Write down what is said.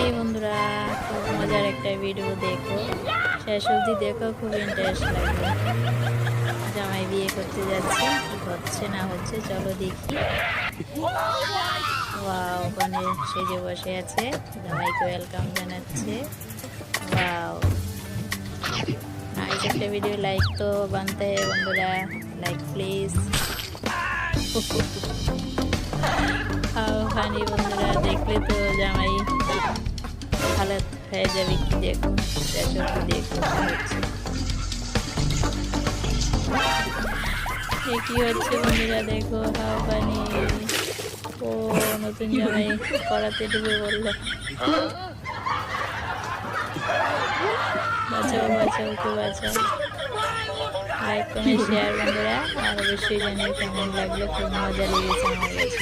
High বন্ধুরা, খুব মজার একটা ভিডিও দেখো, শেষ অবধি দেখো, খুব ইন্টারেস্ট লাগবে। জামাই বিয়ে করতে যাচ্ছে, কি হচ্ছে না হচ্ছে চলো দেখি। ওয়াও, ওখানে সেজে বসে আছে, জামাইকে ওয়েলকাম জানাচ্ছে। ওয়াও, नाइस একটা ভিডিও। लाइक तो बनते हैं বন্ধুরা, लाइक प्लीज। হাও ফানি বন্ধুরা, দেখলে তো জামাই হালত হয়ে যাবে। কি দেখো, দেখো কি হচ্ছে বন্ধুরা, দেখো হাও ফানি। ও নতুন জামাই কড়াতে ডুবে বললো। বাঁচাও বাঁচাও, ওকে বাঁচাও। লাইক কমেন্ট শেয়ার বন্ধুরা, আর অবশ্যই জানিয়ে কেমন লাগলো। খুব মজা লেগেছে আমার কাছে।